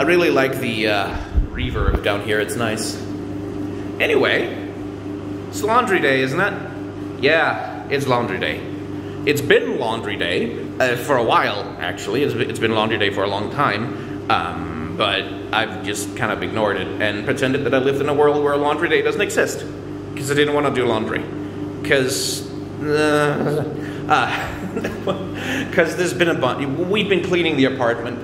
really like the reverb down here, it's nice. Anyway, it's laundry day, isn't it? Yeah, it's laundry day. It's been laundry day for a while, actually. It's been laundry day for a long time, but I've just kind of ignored it and pretended that I lived in a world where laundry day doesn't exist, because I didn't want to do laundry. Because there's been a bunch. We've been cleaning the apartment.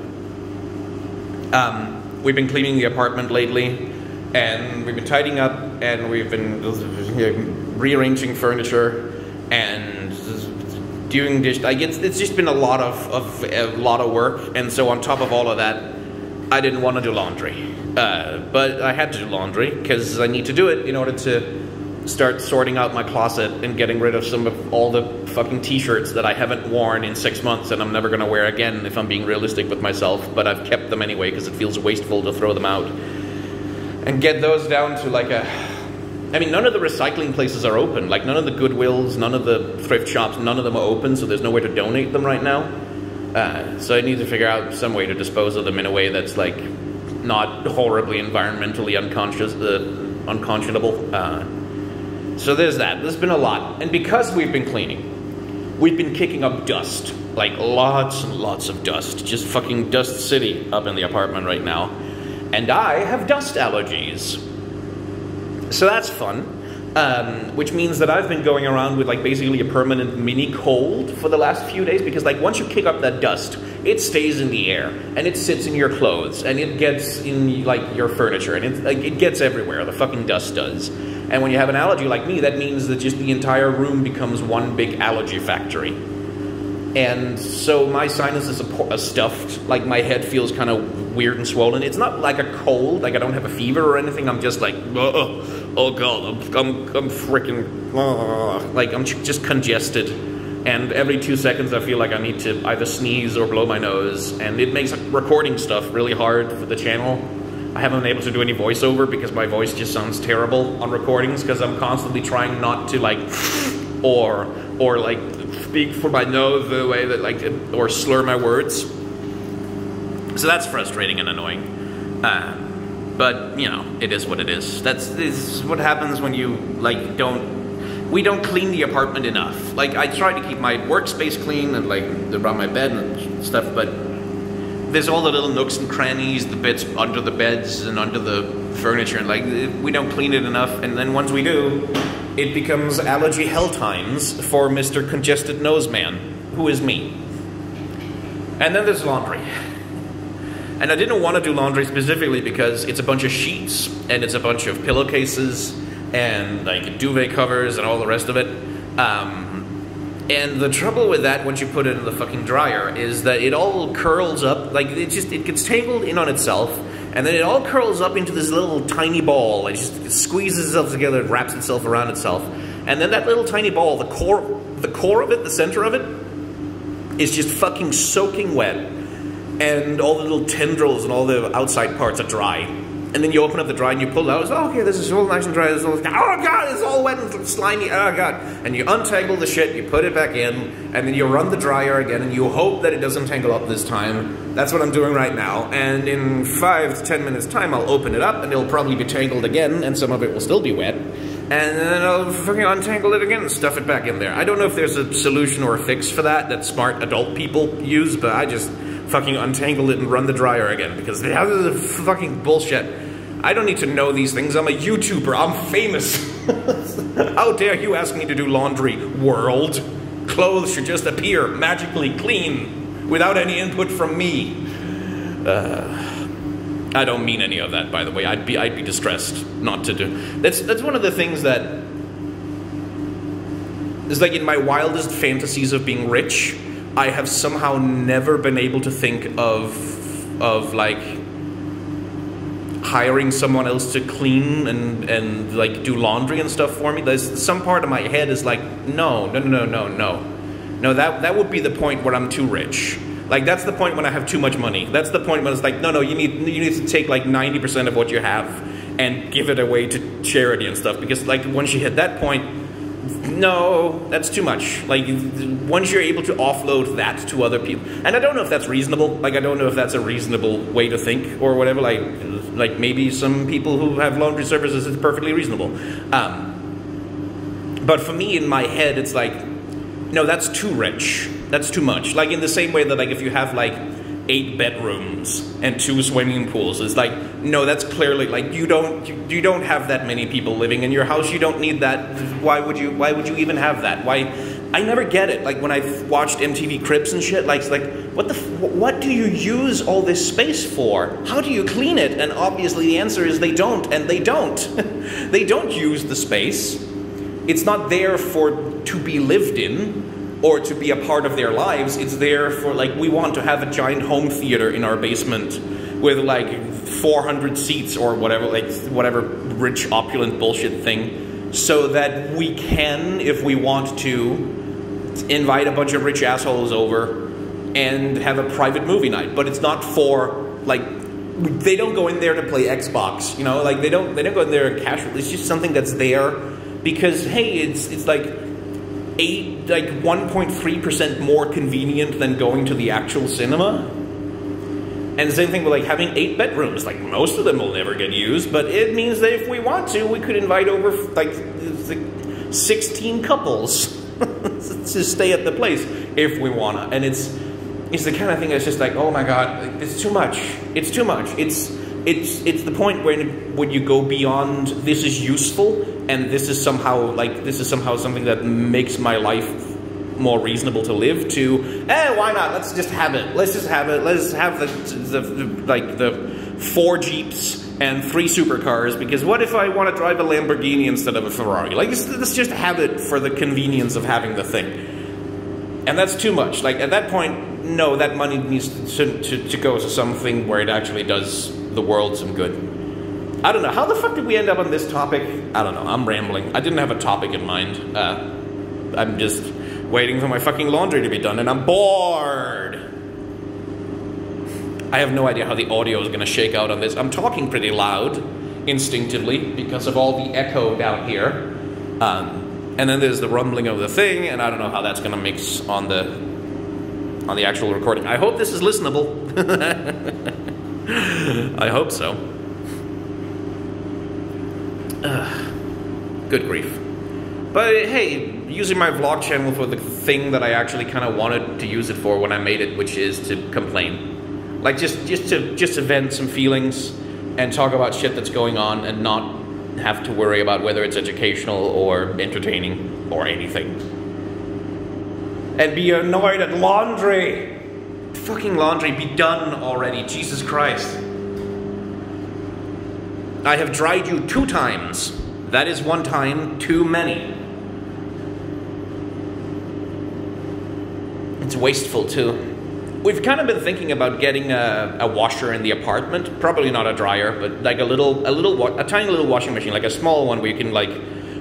We've been cleaning the apartment lately, and we've been tidying up, and we've been rearranging furniture, and doing dish. Like it's just been a lot of work, and so on top of all of that, I didn't want to do laundry, but I had to do laundry because I need to do it in order to start sorting out my closet and getting rid of some of all the fucking t-shirts that I haven't worn in 6 months and I'm never gonna wear again if I'm being realistic with myself, but I've kept them anyway because it feels wasteful to throw them out. And get those down to like I mean, none of the recycling places are open. Like, none of the Goodwills, none of the thrift shops, none of them are open, so there's nowhere to donate them right now. So I need to figure out some way to dispose of them in a way that's, like, not horribly environmentally unconscionable. So there's that. There's been a lot. And because we've been cleaning, we've been kicking up dust. Like, lots and lots of dust. Just fucking dust city up in the apartment right now. And I have dust allergies. So that's fun, which means that I've been going around with like basically a permanent mini cold for the last few days, because like once you kick up that dust, it stays in the air and it sits in your clothes and it gets in like your furniture and it gets everywhere. The fucking dust does. And when you have an allergy like me, that means that just the entire room becomes one big allergy factory. And so my sinuses are stuffed, like my head feels kind of weird and swollen. It's not like a cold, like I don't have a fever or anything. I'm just like, oh god, I'm freaking, like I'm just congested. And every 2 seconds I feel like I need to either sneeze or blow my nose. And it makes recording stuff really hard for the channel. I haven't been able to do any voiceover because my voice just sounds terrible on recordings because I'm constantly trying not to like, or like, speak for my nose the way that like, or slur my words. So that's frustrating and annoying. But you know, it is what it is. This is what happens when you like we don't clean the apartment enough. Like I try to keep my workspace clean and like around my bed and stuff, but there's all the little nooks and crannies, the bits under the beds and under the furniture, and like we don't clean it enough. And then once we do, it becomes allergy hell times for Mr. Congested Nose Man, who is me. And then there's laundry. And I didn't want to do laundry specifically because it's a bunch of sheets, and it's a bunch of pillowcases, and like duvet covers, and all the rest of it. And the trouble with that, once you put it in the fucking dryer, is that it all curls up, like it gets tangled in on itself, and then it all curls up into this little tiny ball. It just squeezes itself together, it wraps itself around itself. And then that little tiny ball, the core of it, the center of it, is just fucking soaking wet. And all the little tendrils and all the outside parts are dry. And then you open up the dryer and you pull it out. It's, oh, okay, this is all nice and dry. This is all, oh god, it's all wet and slimy. Oh god. And you untangle the shit, you put it back in, and then you run the dryer again, and you hope that it doesn't tangle up this time. That's what I'm doing right now. And in 5 to 10 minutes time, I'll open it up, and it'll probably be tangled again, and some of it will still be wet. And then I'll fucking untangle it again and stuff it back in there. I don't know if there's a solution or a fix for that smart adult people use, but I just fucking untangle it and run the dryer again, because this is fucking bullshit. I don't need to know these things. I'm a YouTuber. I'm famous. How dare you ask me to do laundry, world? Clothes should just appear magically clean without any input from me. I don't mean any of that, by the way. I'd be distressed not to do. That's one of the things that is like in my wildest fantasies of being rich, I have somehow never been able to think of like hiring someone else to clean and like do laundry and stuff for me. There's some part of my head is like, no, that would be the point where I'm too rich. Like that's the point when I have too much money. That's the point when it's like, no, you need to take like 90% of what you have and give it away to charity and stuff, because like once you hit that point, No, that's too much. Like, once you're able to offload that to other people, and I don't know if that's reasonable. Like, I don't know if that's a reasonable way to think or whatever. Like maybe some people who have laundry services, it's perfectly reasonable. But for me, in my head, it's like, no, that's too rich. That's too much. Like, in the same way that, like, if you have, like, 8 bedrooms and 2 swimming pools, it's like, no, that's clearly, like, you don't have that many people living in your house. You don't need that. Why would you even have that? Why? I never get it. Like, when I've watched MTV Cribs and shit, like, it's like, what do you use all this space for? How do you clean it? And obviously the answer is they don't, and they don't. They don't use the space. It's not there to be lived in or to be a part of their lives. It's there for, like, we want to have a giant home theater in our basement with, like, 400 seats or whatever, like, whatever rich, opulent bullshit thing, so that we can, if we want to, invite a bunch of rich assholes over and have a private movie night. But it's not for, like, they don't go in there to play Xbox, you know? Like, they don't go in there casually. It's just something that's there because, hey, it's like 1.3% more convenient than going to the actual cinema. And the same thing with, like, having 8 bedrooms. Like, most of them will never get used, but it means that if we want to, we could invite over, like 16 couples to stay at the place if we wanna. And it's the kind of thing that's just like, oh my god, it's too much. It's too much. It's the point when you go beyond this is useful and this is somehow something that makes my life more reasonable to live, to why not? Let's just have it. Let's have the 4 Jeeps and 3 supercars, because what if I want to drive a Lamborghini instead of a Ferrari? Like, let's just have it for the convenience of having the thing. And that's too much. Like, at that point, no, that money needs to go to something where it actually does the world some good. I don't know. How the fuck did we end up on this topic? I don't know. I'm rambling. I didn't have a topic in mind. I'm just waiting for my fucking laundry to be done, and I'm bored. I have no idea how the audio is going to shake out on this. I'm talking pretty loud, instinctively, because of all the echo down here. And then there's the rumbling of the thing, and I don't know how that's going to mix on the actual recording. I hope this is listenable. I hope so. Good grief. But hey, using my vlog channel for the thing that I actually kind of wanted to use it for when I made it, which is to complain. Like, just to vent some feelings and talk about shit that's going on and not have to worry about whether it's educational or entertaining or anything. And be annoyed at laundry. Fucking laundry, be done already, Jesus Christ. I have dried you 2 times. That is 1 time too many. It's wasteful too. We've kind of been thinking about getting a washer in the apartment. Probably not a dryer, but like a tiny little washing machine, like a small one where you can like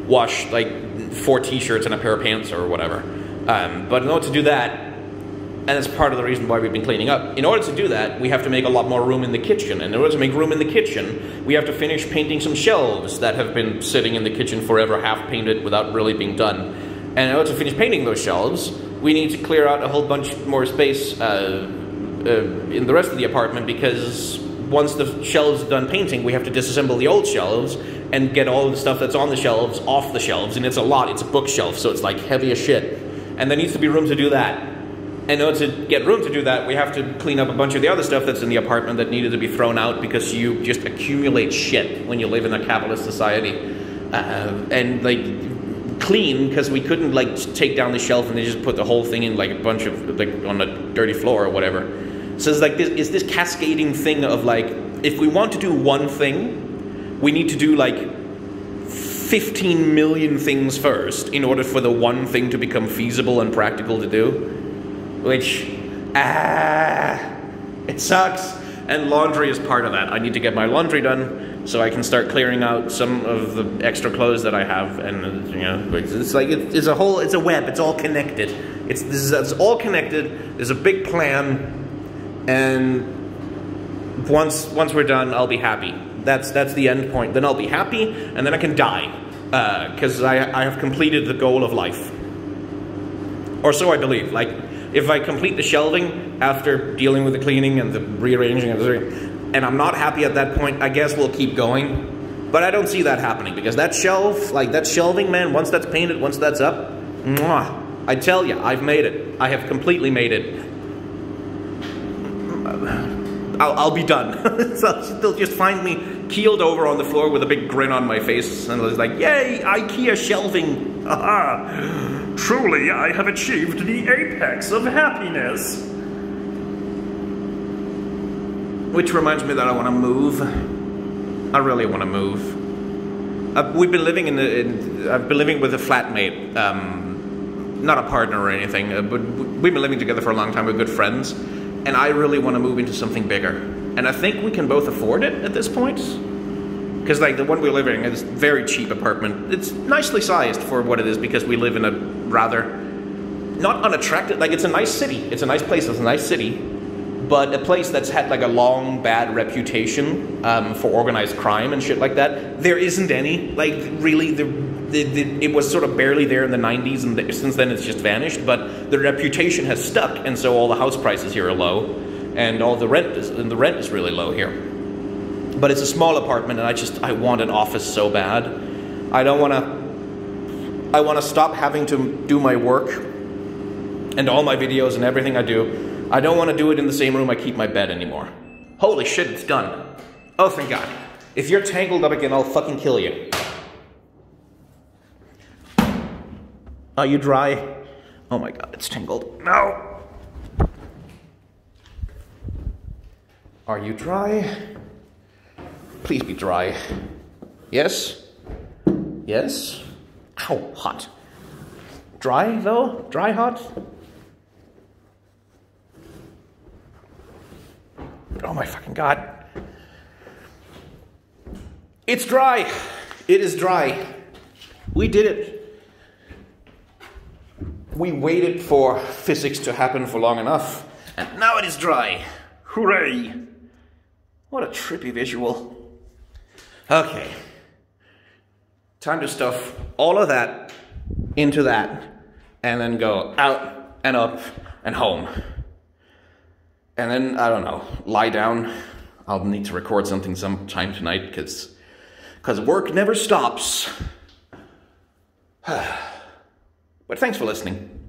wash like 4 t-shirts and a pair of pants or whatever. But in order to do that, and that's part of the reason why we've been cleaning up, in order to do that, we have to make a lot more room in the kitchen. And in order to make room in the kitchen, we have to finish painting some shelves that have been sitting in the kitchen forever, half painted without really being done. And in order to finish painting those shelves, we need to clear out a whole bunch more space in the rest of the apartment, because once the shelves are done painting, we have to disassemble the old shelves and get all of the stuff that's on the shelves off the shelves. And it's a lot. It's a bookshelf, so it's like heavy as shit. And there needs to be room to do that. And in order to get room to do that, we have to clean up a bunch of the other stuff that's in the apartment that needed to be thrown out, because you just accumulate shit when you live in a capitalist society. And like, clean, because we couldn't like take down the shelf and they just put the whole thing in like a bunch of like on a dirty floor or whatever. So it's like this cascading thing of like, if we want to do one thing, we need to do like 15 million things first in order for the one thing to become feasible and practical to do. Which, it sucks. And laundry is part of that. I need to get my laundry done so I can start clearing out some of the extra clothes that I have. And, you know, it's like, it's a web. It's all connected. It's all connected. There's a big plan. And once we're done, I'll be happy. That's the end point. Then I'll be happy, and then I can die. because I have completed the goal of life. Or so I believe. Like, if I complete the shelving after dealing with the cleaning and the rearranging and I'm not happy at that point, I guess we'll keep going. But I don't see that happening, because that shelf, like that shelving, man, once that's painted, once that's up, mwah, I tell you, I've made it. I have completely made it. I'll be done. So they'll just find me keeled over on the floor with a big grin on my face, and it's like, yay, IKEA shelving. Aha. Truly, I have achieved the apex of happiness. Which reminds me that I want to move. I really want to move. We've been living I've been living with a flatmate, not a partner or anything, but we've been living together for a long time. We're good friends, and I really want to move into something bigger. And I think we can both afford it at this point. Because like the one we're living in is a very cheap apartment. It's nicely sized for what it is, because we live in a rather, not unattractive, like it's a nice city. It's a nice place, it's a nice city. But a place that's had like a long bad reputation for organized crime and shit like that. There isn't any. Like really, it was sort of barely there in the 90s, and since then it's just vanished. But the reputation has stuck, and so all the house prices here are low, and all the rent is really low here. But it's a small apartment, and I want an office so bad. I want to stop having to do my work and all my videos and everything I do. I don't want to do it in the same room I keep my bed anymore. Holy shit, it's done. Oh, thank God. If you're tangled up again, I'll fucking kill you. Are you dry? Oh my God, it's tangled. No! Are you dry? Please be dry. Yes? Yes? Ow, hot. Dry, though? Dry, hot? Oh my fucking God. It's dry. It is dry. We did it. We waited for physics to happen for long enough, and now it is dry. Hooray! What a trippy visual. Okay. Time to stuff all of that into that, and then go out and up and home. And then, I don't know, lie down. I'll need to record something sometime tonight, because work never stops. But thanks for listening.